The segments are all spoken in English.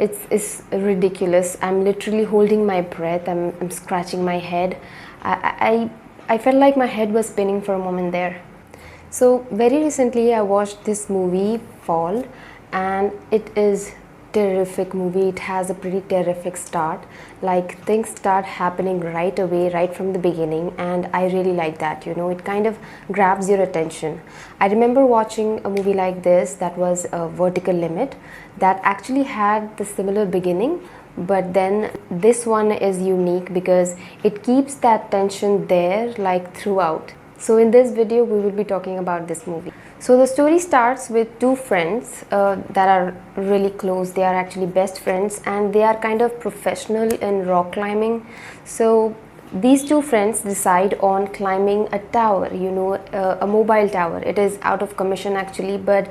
It's ridiculous. I'm literally holding my breath. I'm scratching my head. I felt like my head was spinning for a moment there. So very recently I watched this movie Fall, and it is terrific movie. It has a pretty terrific start. Like things start happening right away, right from the beginning, and I really like that. It kind of grabs your attention. I remember watching a movie like this that was a Vertical Limit that actually had the similar beginning, but then this one is unique because it keeps that tension there like throughout. So in this video we will be talking about this movie. So the story starts with two friends that are really close. They are actually best friends, and they are kind of professional in rock climbing. So these two friends decide on climbing a tower, a mobile tower. It is out of commission actually, but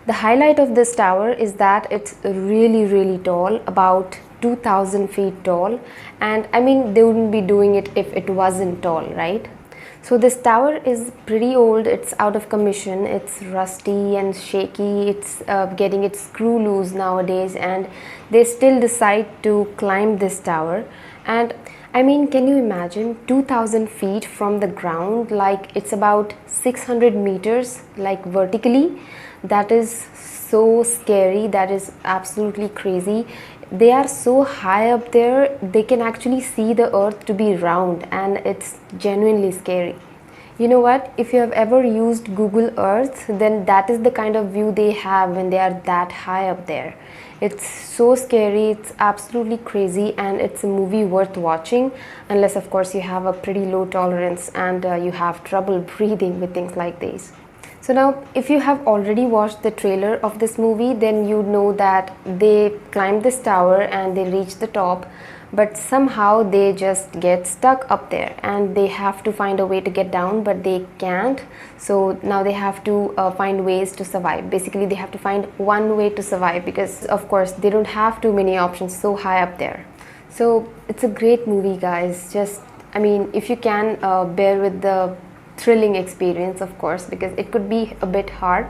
the highlight of this tower is that it's really tall, about 2000 feet tall. And I mean, they wouldn't be doing it if it wasn't tall, right? So this tower is pretty old. It's out of commission, it's rusty and shaky. It's getting its screw loose nowadays, and they still decide to climb this tower. And I mean, can you imagine 2000 feet from the ground? Like it's about 600 meters, like vertically. That is so scary. That is absolutely crazy. They are so high up there, they can actually see the earth to be round, and it's genuinely scary. You know what, if you have ever used Google Earth, then that is the kind of view they have when they are that high up there. It's so scary, it's absolutely crazy, and it's a movie worth watching, unless of course you have a pretty low tolerance and you have trouble breathing with things like these. So now, if you have already watched the trailer of this movie, then you know that they climb this tower and they reach the top, but somehow they just get stuck up there and they have to find a way to get down, but they can't. So now they have to find ways to survive. Basically, they have to find one way to survive because, of course, they don't have too many options so high up there. So it's a great movie, guys. Just, I mean, if you can bear with the thrilling experience, of course, because it could be a bit hard,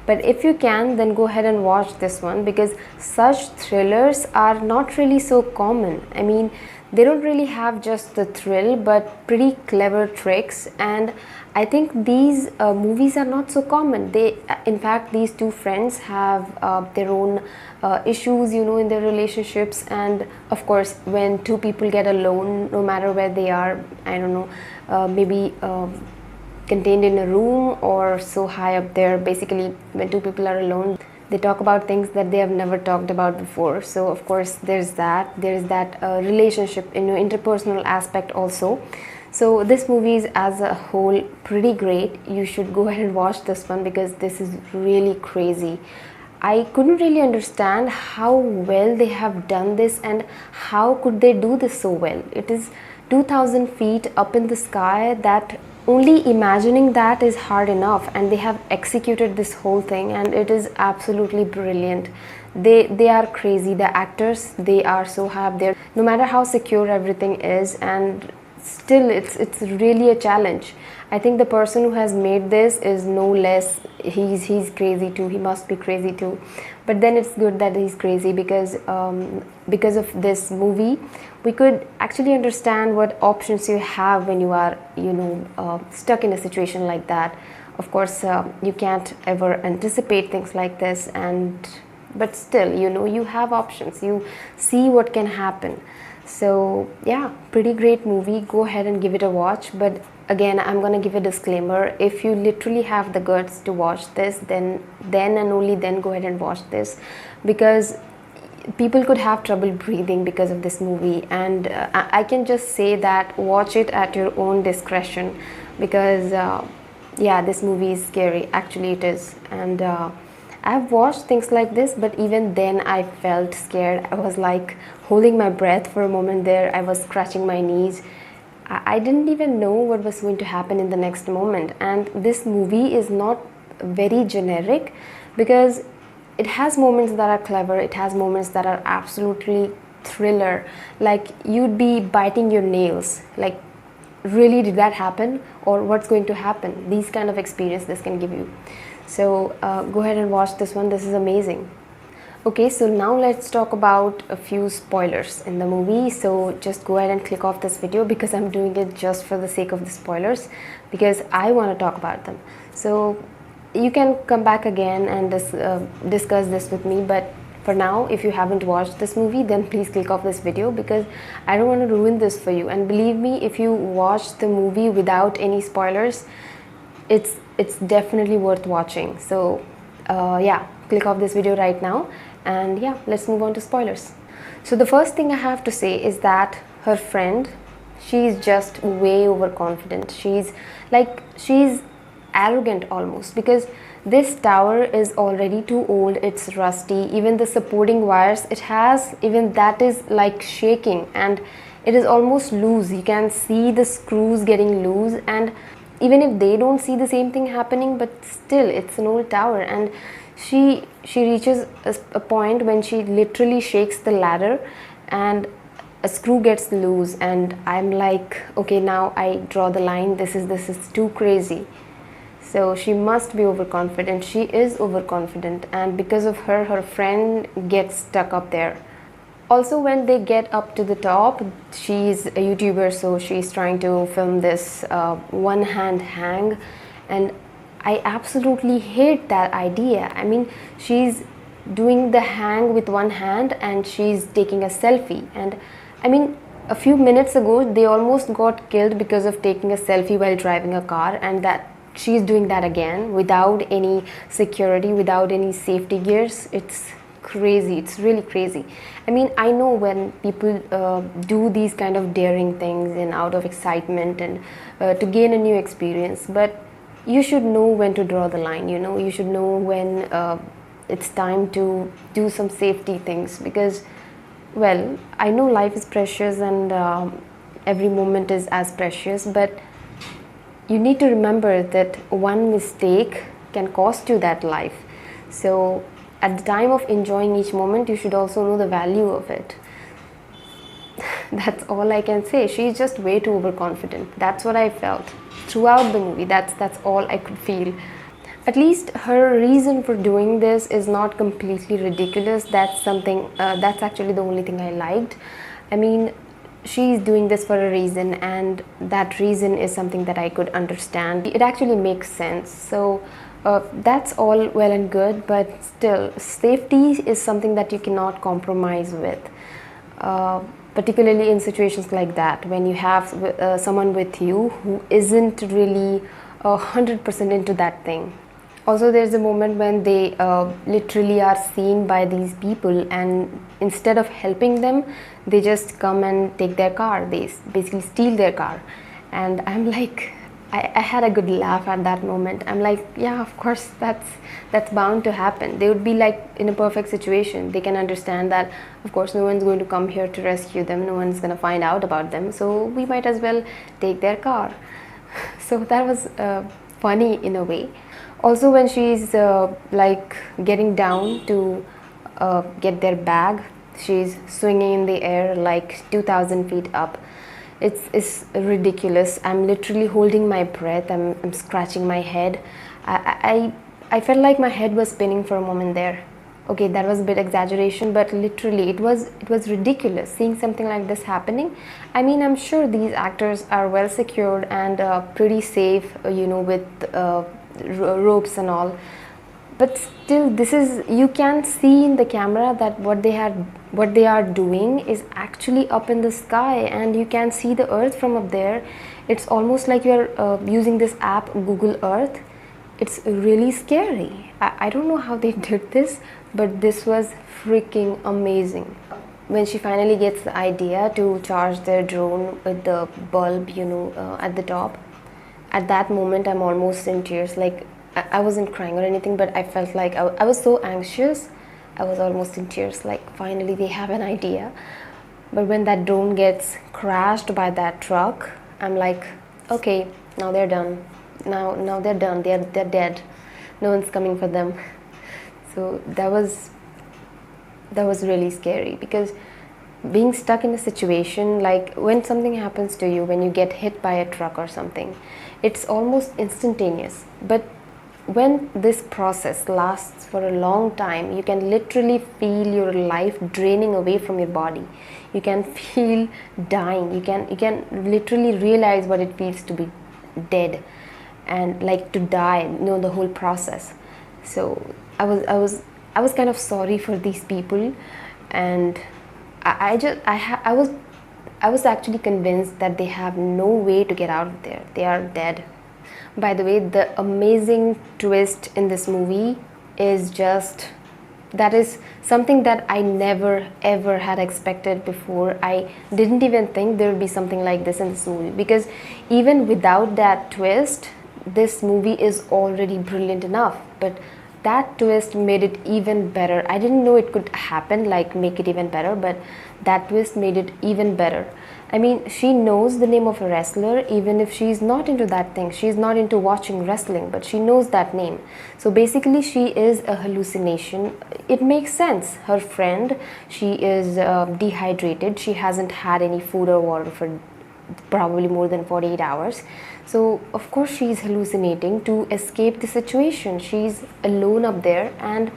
but if you can, then go ahead and watch this one, because such thrillers are not really so common. I mean, they don't really have just the thrill, but pretty clever tricks, and I think these movies are not so common. In fact, these two friends have their own issues, in their relationships, and of course, when two people get alone, no matter where they are, I don't know, maybe contained in a room or so high up there, basically when two people are alone, they talk about things that they have never talked about before. So of course there's that relationship, interpersonal aspect also. So this movie is as a whole pretty great. You should go ahead and watch this one because this is really crazy. I couldn't really understand how well they have done this and how could they do this so well. It is 2000 feet up in the sky. That only imagining that is hard enough, and they have executed this whole thing, and it is absolutely brilliant. They are crazy. The actors, they are so high up there, no matter how secure everything is, and still it's really a challenge. I think the person who has made this is no less, he's crazy too. He must be crazy too. But then it's good that he's crazy because of this movie, we could actually understand what options you have when you are, stuck in a situation like that. Of course, you can't ever anticipate things like this, but still, you have options. You see what can happen. So yeah, pretty great movie. Go ahead and give it a watch. But again, I'm gonna give a disclaimer. If you literally have the guts to watch this, then and only then go ahead and watch this, because people could have trouble breathing because of this movie. And I can just say that watch it at your own discretion, because yeah, this movie is scary. Actually it is. And I've watched things like this, but even then I felt scared. I was like holding my breath for a moment there. I was scratching my knees. I didn't even know what was going to happen in the next moment. And this movie is not very generic, because it has moments that are clever. It has moments that are absolutely thriller. Like you'd be biting your nails. Like, really, did that happen? Or what's going to happen? These kind of experience this can give you. So go ahead and watch this one. This is amazing. Okay, so now let's talk about a few spoilers in the movie. So just go ahead and click off this video because I'm doing it just for the sake of the spoilers, because I want to talk about them. So you can come back again and discuss this with me, but for now, if you haven't watched this movie, then please click off this video because I don't want to ruin this for you. And believe me, if you watch the movie without any spoilers, it's definitely worth watching. So yeah, click off this video right now, and yeah, let's move on to spoilers. So the first thing I have to say is that her friend, she's just way overconfident. She's arrogant almost, because this tower is already too old, it's rusty, even the supporting wires it has, even that is like shaking, and it is almost loose. You can see the screws getting loose, and even if they don't see the same thing happening, but still it's an old tower. And she reaches a point when she literally shakes the ladder and a screw gets loose, and I'm like, okay, now I draw the line. This is too crazy. So she must be overconfident. She is overconfident, and because of her, her friend gets stuck up there. Also, when they get up to the top, she's a YouTuber, so she's trying to film this one hand hang, and I absolutely hate that idea. I mean, she's doing the hang with one hand and she's taking a selfie, and I mean, a few minutes ago they almost got killed because of taking a selfie while driving a car, and that she's doing that again without any security, without any safety gears. It's crazy. It's really crazy. I mean, I know when people do these kind of daring things and out of excitement and to gain a new experience, but you should know when to draw the line. You know, you should know when it's time to do some safety things, because, well, I know life is precious and every moment is as precious, but you need to remember that one mistake can cost you that life. So at the time of enjoying each moment, you should also know the value of it. That's all I can say. She's just way too overconfident. That's what I felt throughout the movie. That's all I could feel. At least her reason for doing this is not completely ridiculous. That's something, that's actually the only thing I liked. I mean, she's doing this for a reason, and that reason is something that I could understand. It actually makes sense. So that's all well and good, but still, safety is something that you cannot compromise with, particularly in situations like that, when you have someone with you who isn't really 100% into that thing. Also, there's a moment when they literally are seen by these people, and instead of helping them, they just come and take their car. They basically steal their car. And I'm like, I had a good laugh at that moment. I'm like, yeah, of course, that's bound to happen. They would be like in a perfect situation. They can understand that, of course, no one's going to come here to rescue them. No one's going to find out about them. So we might as well take their car. So that was funny in a way. Also, when she's like getting down to get their bag, she's swinging in the air like 2,000 feet up. It's ridiculous. I'm literally holding my breath. I'm scratching my head. I felt like my head was spinning for a moment there. Okay, that was a bit exaggeration, but literally it was ridiculous seeing something like this happening. I mean, I'm sure these actors are well secured and pretty safe, you know, with ropes and all, but still, this is, you can see in the camera that what they are doing is actually up in the sky, and you can see the earth from up there. It's almost like you're using this app Google Earth. It's really scary. I don't know how they did this, but this was freaking amazing. When she finally gets the idea to charge their drone with the bulb, you know, at the top, at that moment I'm almost in tears. Like, I wasn't crying or anything, but I felt like I was so anxious. I was almost in tears, like finally they have an idea. But when that drone gets crashed by that truck, I'm like, okay, now they're done. Now they're done. They're dead. No one's coming for them. So that was really scary, because being stuck in a situation, like when something happens to you, when you get hit by a truck or something, it's almost instantaneous. But when this process lasts for a long time, you can literally feel your life draining away from your body. You can feel dying. You can literally realize what it feels to be dead and like to die, the whole process. So I was kind of sorry for these people, and I was actually convinced that they have no way to get out of there. They are dead. By the way, the amazing twist in this movie is just, that is something that I never ever had expected before. I didn't even think there would be something like this in this movie, because even without that twist, this movie is already brilliant enough. But that twist made it even better. I didn't know it could happen, like make it even better, but that twist made it even better. I mean, she knows the name of a wrestler even if she's not into that thing. She's not into watching wrestling, but she knows that name. So basically, she is a hallucination. It makes sense. Her friend, she is dehydrated. She hasn't had any food or water for probably more than 48 hours. So of course she's hallucinating to escape the situation. She's alone up there, and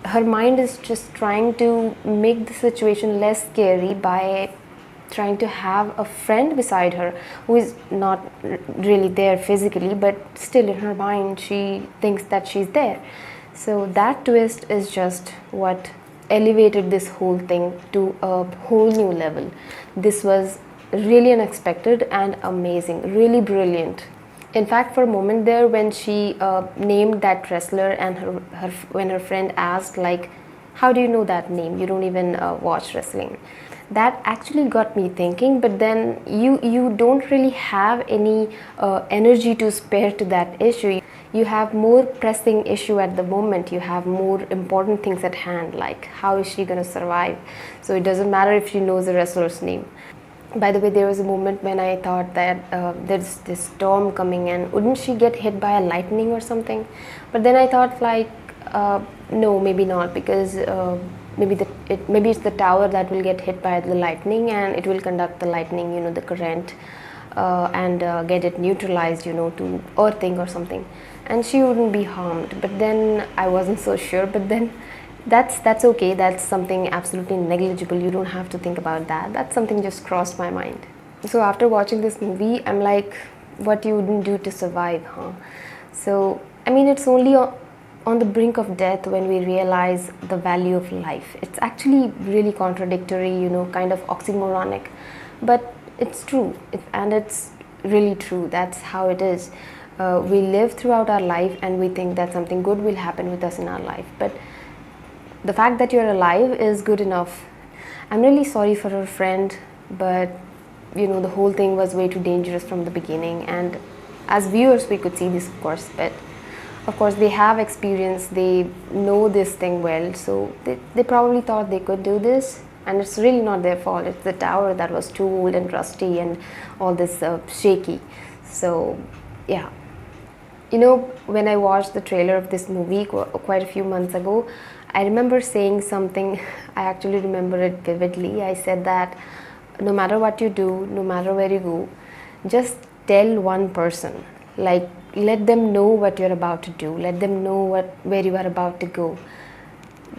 her mind is just trying to make the situation less scary by trying to have a friend beside her who is not really there physically, but still in her mind she thinks that she's there. So that twist is just what elevated this whole thing to a whole new level. This was really unexpected and amazing, really brilliant. In fact, for a moment there, when she named that wrestler, and when her friend asked, like, how do you know that name, you don't even watch wrestling, that actually got me thinking. But then you don't really have any energy to spare to that issue. You have more pressing issue at the moment. You have more important things at hand, like how is she going to survive. So it doesn't matter if she knows the wrestler's name. By the way, there was a moment when I thought that there's this storm coming and wouldn't she get hit by a lightning or something. But then I thought, like, no, maybe not, because maybe it's the tower that will get hit by the lightning, and it will conduct the lightning, the current, and get it neutralized, to earthing or something, and she wouldn't be harmed. But then I wasn't so sure. But then that's okay. That's something absolutely negligible. You don't have to think about that. That's something just crossed my mind. So after watching this movie, I'm like, what you wouldn't do to survive, huh? So I mean, it's only on the brink of death when we realize the value of life. It's actually really contradictory, kind of oxymoronic, but it's true, and it's really true. That's how it is. We live throughout our life and we think that something good will happen with us in our life, but the fact that you're alive is good enough. I'm really sorry for her friend, but the whole thing was way too dangerous from the beginning, and as viewers we could see this, of course, but of course they have experience, they know this thing well, so they probably thought they could do this, and it's really not their fault. It's the tower that was too old and rusty and all this shaky. So yeah, when I watched the trailer of this movie quite a few months ago, I remember saying something. I actually remember it vividly. I said that no matter what you do, no matter where you go, just tell one person, like, let them know what you're about to do, let them know where you are about to go.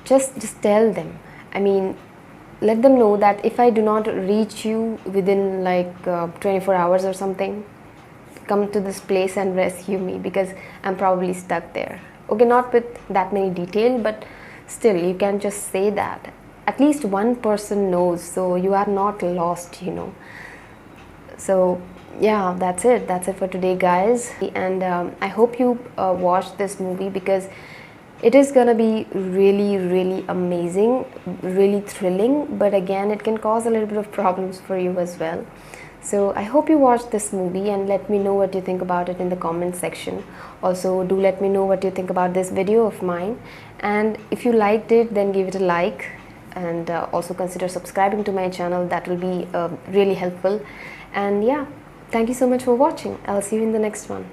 Just tell them. I mean, let them know that if I do not reach you within like 24 hours or something, come to this place and rescue me, because I'm probably stuck there. Okay, not with that many detail, but still you can just say that. At least one person knows, so you are not lost. So yeah, that's it for today, guys, and I hope you watch this movie, because it is gonna be really, really amazing, really thrilling, but again it can cause a little bit of problems for you as well. So I hope you watch this movie and let me know what you think about it in the comment section. Also, do let me know what you think about this video of mine, and if you liked it, then give it a like, and also consider subscribing to my channel. That will be really helpful. And yeah, thank you so much for watching. I'll see you in the next one.